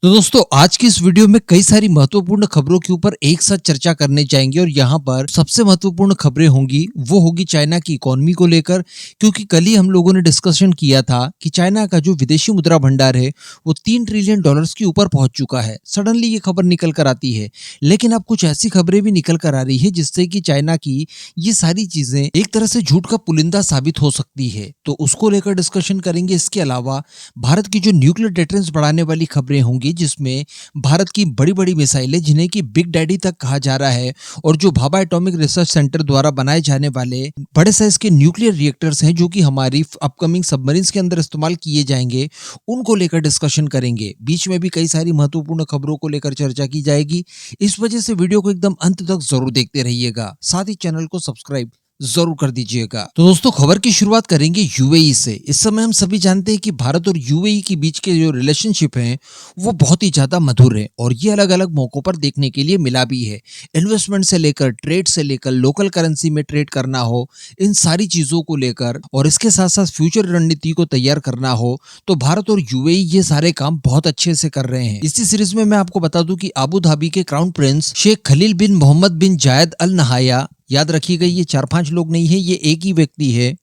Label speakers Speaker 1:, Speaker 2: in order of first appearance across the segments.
Speaker 1: तो दोस्तों आज की इस वीडियो में कई सारी महत्वपूर्ण खबरों के ऊपर एक साथ चर्चा करने जाएंगे और यहाँ पर सबसे महत्वपूर्ण खबरें होंगी वो होगी चाइना की इकोनॉमी को लेकर। क्योंकि कल ही हम लोगों ने डिस्कशन किया था कि चाइना का जो विदेशी मुद्रा भंडार है वो $3 ट्रिलियन के ऊपर पहुंच चुका है। सडनली ये खबर निकल कर आती है, लेकिन अब कुछ ऐसी खबरें भी निकल कर आ रही है जिससे कि चाइना की ये सारी चीजें एक तरह से झूठ का पुलिंदा साबित हो सकती है, तो उसको लेकर डिस्कशन करेंगे। इसके अलावा भारत की जो न्यूक्लियर डिफेंस बढ़ाने वाली खबरें होंगी जिसमें भारत की बड़ी बड़ी मिसाइलें जिन्हें कि बिग डैडी तक कहा जा रहा है और जो भाभा एटॉमिक रिसर्च सेंटर द्वारा बनाए जाने वाले बड़े साइज के न्यूक्लियर रिएक्टर्स हैं जो कि हमारी अपकमिंग सबमरीन्स के अंदर इस्तेमाल किए जाएंगे, उनको लेकर डिस्कशन करेंगे। बीच में भी कई सारी महत्वपूर्ण खबरों को लेकर चर्चा की जाएगी। इस वजह से वीडियो को एकदम अंत तक जरूर देखते रहिएगा, साथ ही चैनल को सब्सक्राइब जरूर कर दीजिएगा। तो दोस्तों खबर की शुरुआत करेंगे यूएई से। इस समय हम सभी जानते हैं कि भारत और यूएई के बीच के जो रिलेशनशिप हैं वो बहुत ही ज्यादा मधुर है और ये अलग अलग मौकों पर देखने के लिए मिला भी है। इन्वेस्टमेंट से लेकर ट्रेड से लेकर लोकल करेंसी में ट्रेड करना हो, इन सारी चीजों को लेकर और इसके साथ साथ फ्यूचर रणनीति को तैयार करना हो तो भारत और यूएई ये सारे काम बहुत अच्छे से कर रहे हैं। इसी सीरीज में मैं आपको बता दूं कि अबू धाबी के क्राउन प्रिंस शेख खलील बिन मोहम्मद बिन जायद अल नहाया, याद रखिएगा ये 4-5 लोग नहीं है, ये एक ही व्यक्ति है,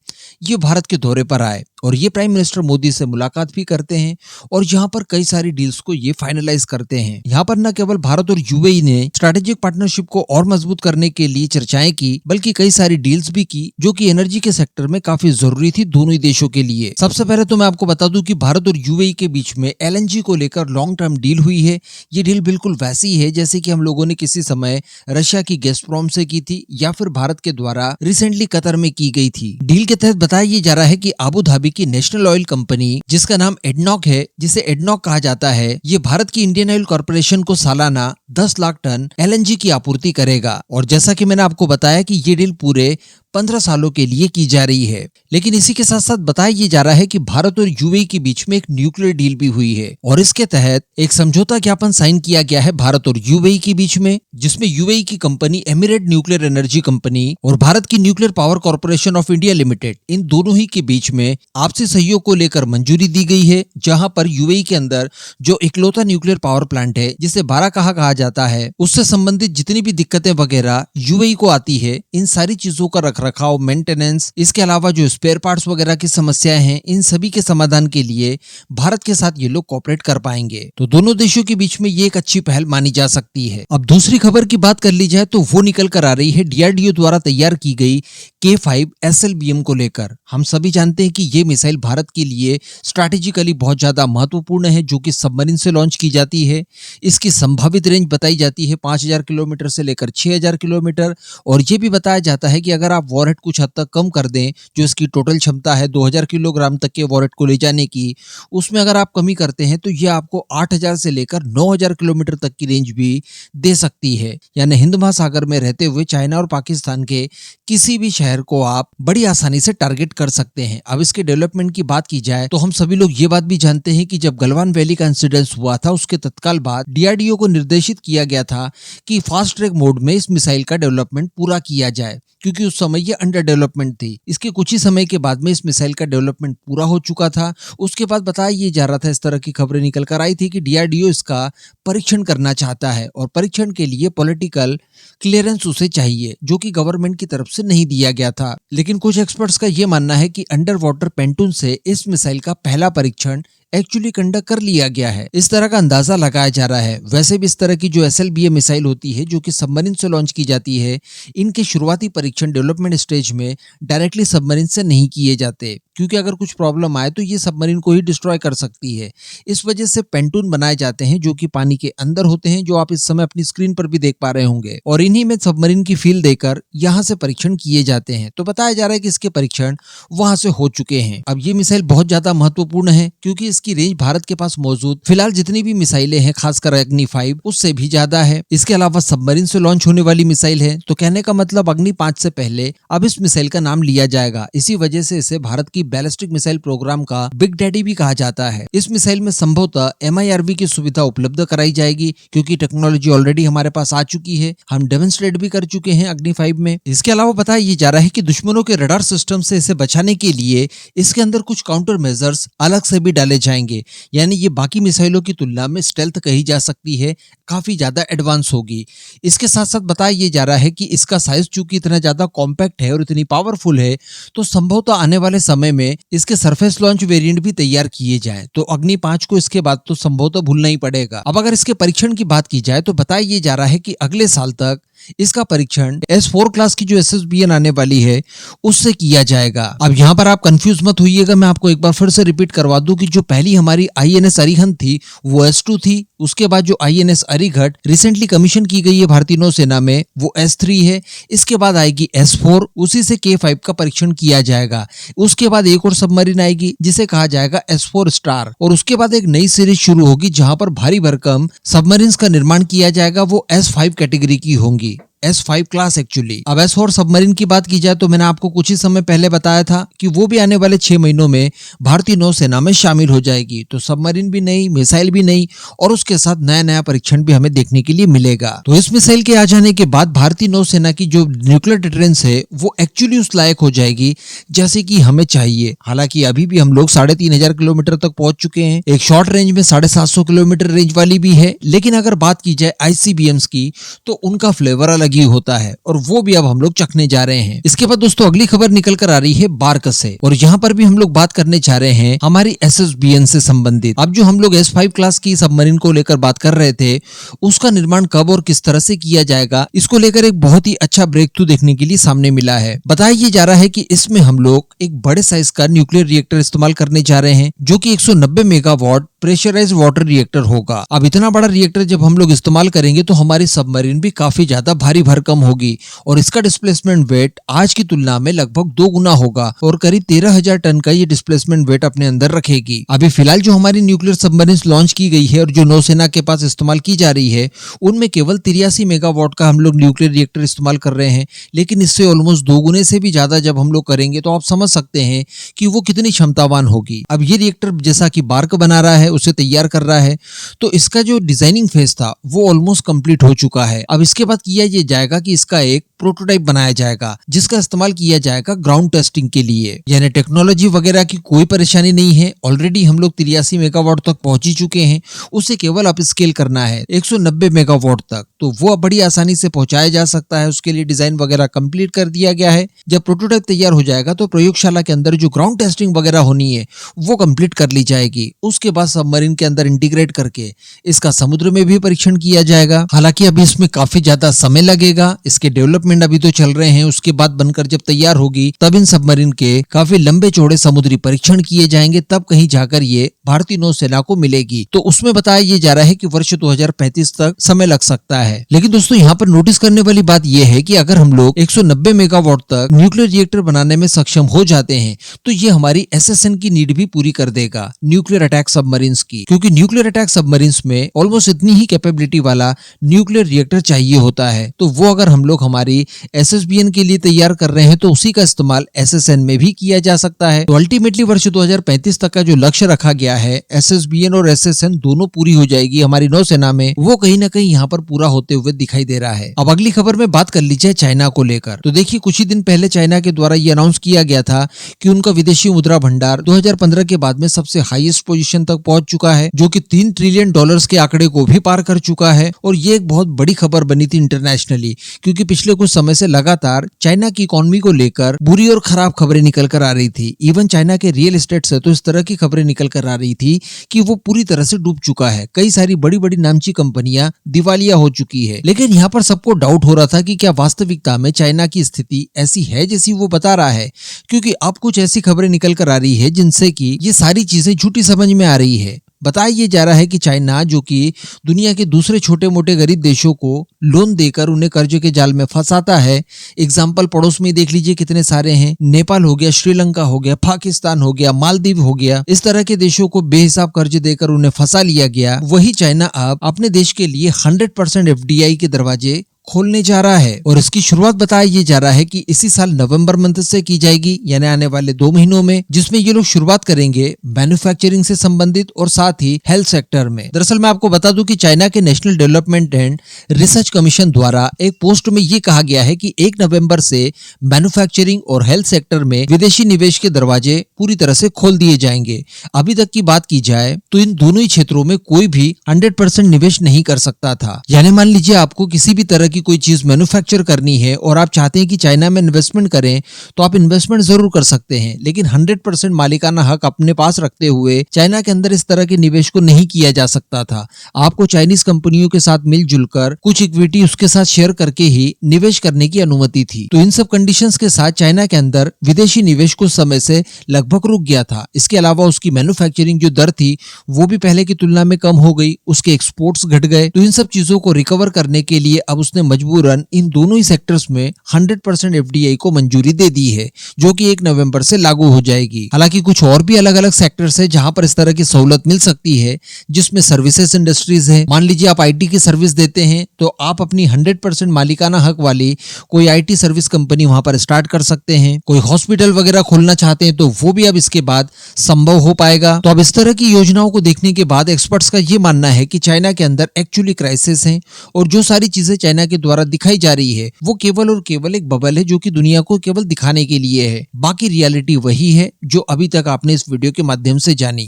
Speaker 1: ये भारत के दौरे पर आए और ये प्राइम मिनिस्टर मोदी से मुलाकात भी करते हैं और यहाँ पर कई सारी डील्स को ये फाइनलाइज करते हैं। यहाँ पर न केवल भारत और यूएई ने स्ट्रैटेजिक पार्टनरशिप को और मजबूत करने के लिए चर्चाएं की, बल्कि कई सारी डील्स भी की जो कि एनर्जी के सेक्टर में काफी जरूरी थी दोनों ही देशों के लिए। सबसे पहले तो मैं आपको बता दूं कि भारत और यूएई के बीच में एलएनजी को लेकर लॉन्ग टर्म डील हुई है। ये डील बिल्कुल वैसी है जैसे कि हम लोगों ने किसी समय रशिया की गैसप्रोम से की थी या फिर भारत के द्वारा रिसेंटली कतर में की गई थी। डील के तहत बताया ये जा रहा है कि अबू धाबी की नेशनल ऑयल कंपनी जिसका नाम एडनॉक है, जिसे एडनॉक कहा जाता है, ये भारत की इंडियन ऑयल कॉर्पोरेशन को सालाना 10 लाख टन एलएनजी की आपूर्ति करेगा। और जैसा कि मैंने आपको बताया कि ये डील पूरे 15 सालों के लिए की जा रही है। लेकिन इसी के साथ साथ बताया ये जा रहा है कि भारत और यूएई के बीच में एक न्यूक्लियर डील भी हुई है और इसके तहत एक समझौता ज्ञापन साइन किया गया है भारत और यूएई के बीच में, जिसमें यूएई की company Emirate nuclear energy company और भारत की nuclear power corporation of India limited, इन दोनों ही के बीच में आपसी सहयोग को लेकर मंजूरी दी गई है। जहां पर यूएई के अंदर जो इकलौता न्यूक्लियर पावर प्लांट है जिसे बाराकाहा कहा जाता है, उससे संबंधित जितनी भी दिक्कतें वगैरह यूएई को आती है, इन सारी चीजों का रखरखाव, मेंटेनेंस, इसके अलावा जो स्पेयर पार्ट्स वगैरह की समस्याएं हैं, इन सभी के समाधान के लिए भारत के साथ ये लोग कोऑपरेट कर पाएंगे। तो दोनों देशों के बीच में ये एक अच्छी पहल मानी जा सकती है। अब दूसरी खबर की बात कर ली जाए तो वो निकल कर आ रही है डीआरडीओ द्वारा तैयार की गई K5 SLBM को लेकर। हम सभी जानते हैं कि ये मिसाइल भारत के लिए स्ट्रैटेजिकली बहुत ज्यादा महत्वपूर्ण है, जो कि सबमरीन से लॉन्च की जाती है। इसकी संभावित रेंज बताई जाती है 5000 किलोमीटर से लेकर 6000 किलोमीटर और ये भी बताया जाता है कि अगर आप वॉरहेड कुछ हद तक कम कर दें, जो इसकी टोटल क्षमता है 2000 किलोग्राम तक के वॉरहेड को ले जाने की, उसमें अगर आप कमी करते हैं तो ये आपको 8000 से लेकर 9000 किलोमीटर तक की रेंज भी दे सकती है। यानी हिंद महासागर में रहते हुए चाइना और पाकिस्तान के किसी भी शहर को आप बड़ी आसानी से टारगेट कर सकते हैं। अब इसके डेवलपमेंट की बात की जाए तो हम सभी लोग ये बात भी जानते हैं कि जब गलवान वैली का इंसिडेंस हुआ था उसके तत्काल बाद डीआरडीओ को निर्देशित किया गया था कि फास्ट ट्रैक मोड में इस मिसाइल का डेवलपमेंट पूरा किया जाए, क्योंकि उस समय ये अंडर डेवलपमेंट थी। इसके कुछ ही समय के बाद में इस मिसाइल का डेवलपमेंट पूरा हो चुका था। उसके बाद बताया ये जा रहा था, इस तरह की खबरें निकल कर आई थी कि डीआरडीओ इसका परीक्षण करना चाहता है और परीक्षण के लिए पॉलिटिकल क्लियरेंस उसे चाहिए, जो कि गवर्नमेंट की तरफ से नहीं दिया गया था। लेकिन कुछ एक्सपर्ट्स का ये मानना है कि अंडर वाटर पेंटून से इस मिसाइल का पहला परीक्षण एक्चुअली कंडक्ट कर लिया गया है, इस तरह का अंदाजा लगाया जा रहा है। वैसे भी इस तरह की जो एसएलबीएम मिसाइल होती है जो कि सबमरीन से लॉन्च की जाती है, इनके शुरुआती परीक्षण डेवलपमेंट स्टेज में डायरेक्टली सबमरीन से नहीं किए जाते, क्योंकि अगर कुछ प्रॉब्लम आए तो ये सबमरीन को ही डिस्ट्रॉय कर सकती है। इस वजह से पेंटून बनाए जाते हैं जो कि पानी के अंदर होते हैं, जो आप इस समय अपनी स्क्रीन पर भी देख पा रहे होंगे, और इन्हीं में सबमरीन की फील देकर यहाँ से परीक्षण किए जाते हैं। तो बताया जा रहा है कि इसके परीक्षण वहां से हो चुके हैं। अब ये मिसाइल बहुत ज्यादा महत्वपूर्ण है क्योंकि इसकी रेंज भारत के पास मौजूद फिलहाल जितनी भी मिसाइलें हैं, खासकर अग्नि 5, उससे भी ज्यादा है। इसके अलावा सबमरीन से लॉन्च होने वाली मिसाइल है, तो कहने का मतलब अग्नि 5 से पहले अब इस मिसाइल का नाम लिया जाएगा। इसी वजह से इसे भारत की बैलिस्टिक मिसाइल प्रोग्राम का बिग डैडी भी कहा जाता है। इस मिसाइल में संभवतः MIRV की सुविधा उपलब्ध कराई जाएगी, क्योंकि टेक्नोलॉजी ऑलरेडी हमारे पास आ चुकी है, हम डेमोन्स्ट्रेट भी कर चुके हैं अग्नि 5 में। इसके अलावा बताया ये जा रहा है कि दुश्मनों के रडार सिस्टम से इसे बचाने के लिए इसके अंदर कुछ काउंटर मेजर्स अलग से भी डाले जाएंगे। यानी ये बाकी मिसाइलों की तुलना में स्टेल्थ कही जा सकती है, काफी ज्यादा एडवांस होगी। इसके साथ साथ बताया ये जा रहा है कि इसका साइज चूंकि इतना ज्यादा कॉम्पैक्ट है और इतनी पावरफुल है, तो संभवतः आने वाले समय में इसके सरफेस लॉन्च वेरिएंट भी तैयार किए जाएं, तो अग्नि 5 को इसके बाद तो संभवतः भूलना ही पड़ेगा। अब अगर इसके परीक्षण की बात की जाए तो बताया ये जा रहा है कि अगले साल तक इसका परीक्षण S4 क्लास की जो SSBN आने वाली है उससे किया जाएगा। अब यहाँ पर आप कंफ्यूज मत होइएगा, मैं आपको एक बार फिर से रिपीट करवा दूं कि जो पहली हमारी INS अरिहंत थी वो S2 थी, उसके बाद जो INS अरिघट रिसेंटली कमीशन की गई है भारतीय नौसेना में वो S3 है, इसके बाद आएगी S4, उसी से K5 का परीक्षण किया जाएगा। उसके बाद एक और सबमरीन आएगी जिसे कहा जाएगा S4 स्टार, और उसके बाद एक नई सीरीज शुरू होगी जहां पर भारी भरकम सबमरीन्स का निर्माण किया जाएगा, वो S5 कैटेगरी की होंगी, S5 क्लास एक्चुअली। अब S4 सबमरीन की बात की जाए तो मैंने आपको कुछ ही समय पहले बताया था कि वो भी आने वाले 6 महीनों में भारतीय नौसेना में शामिल हो जाएगी। तो सबमरीन भी नहीं, मिसाइल भी नहीं, और उसके साथ नया नया परीक्षण भी हमें देखने के लिए मिलेगा। तो इस मिसाइल के आ जाने के बाद भारतीय नौसेना की जो न्यूक्लियर डिटरेंस है वो एक्चुअली उस लायक हो जाएगी जैसे कि हमें चाहिए। हालांकि अभी भी हम लोग 3500 किलोमीटर तक पहुंच चुके हैं, एक शॉर्ट रेंज में 750 किलोमीटर रेंज वाली भी है, लेकिन अगर बात की जाए ICBMs की तो उनका फ्लेवर अलग ही होता है, और वो भी अब हम लोग चखने जा रहे हैं। इसके बाद दोस्तों अगली खबर निकल कर आ रही है बार्क से, और यहाँ पर भी हम लोग बात करने जा रहे हैं हमारी SSBN से संबंधित। अब जो हम लोग S5 क्लास की सबमरीन को लेकर बात कर रहे थे उसका निर्माण कब और किस तरह से किया जाएगा, इसको लेकर एक बहुत ही अच्छा ब्रेक थ्रू देखने के लिए सामने मिला है। बताया ये जा रहा है कि इसमें हम लोग एक बड़े साइज का न्यूक्लियर रिएक्टर इस्तेमाल करने जा रहे हैं जो कि 190 मेगावाट प्रेशराइज्ड वाटर रिएक्टर होगा। अब इतना बड़ा रिएक्टर जब हम लोग इस्तेमाल करेंगे तो हमारी सबमरीन भी काफी ज्यादा भारी भरकम होगी, और इसका डिस्प्लेसमेंट वेट आज की तुलना में लगभग 2 गुना होगा, और करीब 13,000 टन का ये डिस्प्लेसमेंट वेट अपने अंदर रखेगी। अभी फिलहाल जो हमारी न्यूक्लियर सबमरीन लॉन्च की गई है और जो नौसेना के पास इस्तेमाल की जा रही है उनमें केवल 83 मेगावाट का हम लोग न्यूक्लियर रिएक्टर इस्तेमाल कर रहे हैं, लेकिन इससे ऑलमोस्ट 2 गुने से भी ज्यादा जब हम लोग करेंगे तो आप समझ सकते हैं कि वो कितनी क्षमतावान होगी। अब ये रिएक्टर जैसा कि बार्क बना रहा है, उसे तैयार कर रहा है, तो इसका जो डिजाइनिंग फेज था वो ऑलमोस्ट कंप्लीट हो चुका है। अब इसके बाद किया ये जाएगा कि इसका एक प्रोटोटाइप बनाया जाएगा जिसका इस्तेमाल किया जाएगा ग्राउंड टेस्टिंग के लिए। यानी टेक्नोलॉजी वगैरह की कोई परेशानी नहीं है, ऑलरेडी हम लोग 83 मेगावाट तक पहुंच ही चुके हैं, उसे केवल अप स्केल करना है 190 मेगावाट तक, तो वो बड़ी आसानी से पहुंचाया जा सकता है। उसके लिए डिजाइन वगैरह कंप्लीट कर दिया गया है। जब प्रोटोटाइप तैयार हो जाएगा तो प्रयोगशाला के अंदर जो ग्राउंड टेस्टिंग वगैरह होनी है वो कंप्लीट कर ली जाएगी। उसके बाद सबमरीन के अंदर इंटीग्रेट करके इसका समुद्र में भी परीक्षण किया जाएगा। हालांकि अभी इसमें काफी ज्यादा समय लगेगा, इसके डेवलपमेंट अभी तो चल रहे हैं, उसके बाद बनकर जब तैयार होगी तब इन सबमरीन के काफी लंबे चौड़े समुद्री परीक्षण किए जाएंगे, तब कहीं जाकर ये भारतीय नौसेना को मिलेगी। तो उसमें बताया ये जा रहा है कि वर्ष 2035 तक समय लग सकता है। लेकिन दोस्तों यहाँ पर नोटिस करने वाली बात यह है कि अगर हम लोग 190 मेगावाट तक न्यूक्लियर रिएक्टर बनाने में सक्षम हो जाते हैं तो ये हमारी SSN की नीड भी पूरी कर देगा न्यूक्लियर अटैक सबमरीन्स की, क्योंकि न्यूक्लियर अटैक सबमरीन्स में ऑलमोस्ट इतनी ही कैपेबिलिटी वाला न्यूक्लियर रिएक्टर चाहिए होता है। तो वो अगर हम लोग हमारी SSBN के लिए तैयार कर रहे हैं तो उसी का इस्तेमाल SSN में भी किया जा सकता है। तो अल्टीमेटली वर्ष 2035 तक का जो लक्ष्य रखा गया है SSBN और SSN दोनों पूरी हो जाएगी हमारी नौसेना में, वो कहीं ना कहीं यहाँ पर पूरा होते हुए दिखाई दे रहा है। अब अगली खबर में बात कर लीजिए चाइना को लेकर। तो देखिए कुछ ही दिन पहले चाइना के द्वारा ये अनाउंस किया गया था कि उनका विदेशी मुद्रा भंडार 2015 के बाद में सबसे हाईएस्ट पोजीशन तक पहुंच चुका है, जो कि $3 ट्रिलियन के आंकड़े को भी पार कर चुका है। और ये एक बहुत बड़ी खबर बनी थी इंटरनेशनली, क्योंकि पिछले कुछ समय से लगातार चाइना की इकोनॉमी को लेकर बुरी और खराब खबरें निकल कर आ रही थी। इवन चाइना के रियल एस्टेट से तो इस तरह की खबरें निकल कर आ रही थी कि वो पूरी तरह से डूब चुका है। कई सारी बड़ी बड़ी नामची कंपनियां दिवालिया हो चुकी है। लेकिन यहाँ पर सबको डाउट हो रहा था कि क्या वास्तविकता में चाइना की स्थिति ऐसी है जैसी वो बता रहा है, क्योंकि अब कुछ ऐसी खबरें निकल कर आ रही है जिनसे कि ये सारी चीजें झूठी समझ में आ रही है। बताया ये जा रहा है कि चाइना, जो कि दुनिया के दूसरे छोटे मोटे गरीब देशों को लोन देकर उन्हें कर्जे के जाल में फंसाता है। एग्जाम्पल पड़ोस में देख लीजिए कितने सारे हैं, नेपाल हो गया, श्रीलंका हो गया, पाकिस्तान हो गया, मालदीव हो गया। इस तरह के देशों को बेहिसाब कर्ज देकर उन्हें फंसा लिया गया। वही चाइना अब अपने देश के लिए 100% FDI के दरवाजे खोलने जा रहा है और इसकी शुरुआत बताया ये जा रहा है कि इसी साल नवंबर मंथ से की जाएगी, यानी आने वाले 2 महीनों में, जिसमें ये लोग शुरुआत करेंगे मैन्युफैक्चरिंग से संबंधित और साथ ही हेल्थ सेक्टर में। दरअसल मैं आपको बता दूं कि चाइना के national development and research commission द्वारा एक पोस्ट में ये कहा गया है कि 1 नवंबर से मैन्युफैक्चरिंग और हेल्थ सेक्टर में विदेशी निवेश के दरवाजे पूरी तरह से खोल दिए जाएंगे। अभी तक की बात की जाए तो इन दोनों ही क्षेत्रों में कोई भी 100% निवेश नहीं कर सकता था। यानी मान लीजिए आपको किसी भी तरह की कोई चीज मैन्युफैक्चर करनी है और आप चाहते हैं कि चाइना में इन्वेस्टमेंट करें, तो आप इन्वेस्टमेंट जरूर कर सकते हैं, लेकिन 100% मालिकाना हक अपने पास रखते हुए चाइना के अंदर इस तरह के निवेश को नहीं किया जा सकता था। आपको चाइनीज कंपनियों के साथ मिलजुल कर कुछ इक्विटी उसके साथ शेयर करके ही निवेश करने की अनुमति थी। तो इन सब कंडीशंस के साथ चाइना के अंदर विदेशी निवेश कुछ समय से लगभग रुक गया था। इसके अलावा उसकी मैन्युफैक्चरिंग जो दर थी वो भी पहले की तुलना में कम हो गई, उसके एक्सपोर्ट्स घट गए। तो इन सब चीजों को रिकवर करने के लिए अब उसने मजबूरन इन दोनों ही सेक्टर्स में 100% एफडीआई को मंजूरी दे दी है, जो कि 1 नवंबर से लागू हो जाएगी। हालांकि कुछ और भी अलग अलग सेक्टर्स है जहां पर इस तरह की सहूलत मिल सकती है, जिसमें सर्विसेज इंडस्ट्रीज है। मान लीजिए आप आईटी की सर्विस देते हैं तो आप अपनी 100% मालिकाना हक वाली कोई आईटी सर्विस कंपनी वहां पर स्टार्ट कर सकते हैं। कोई हॉस्पिटल वगैरह खोलना चाहते हैं तो वो भी अब इसके बाद संभव हो पाएगा। तो अब इस तरह की योजनाओं को देखने के बाद एक्सपर्ट्स का ये मानना है कि चाइना के अंदर एक्चुअली क्राइसिस है और जो सारी चीजें चाइना के द्वारा दिखाई जा रही है वो केवल और केवल एक बबल है, जो कि दुनिया को केवल दिखाने के लिए है। बाकी रियलिटी वही है जो अभी तक आपने इस वीडियो के माध्यम से जानी।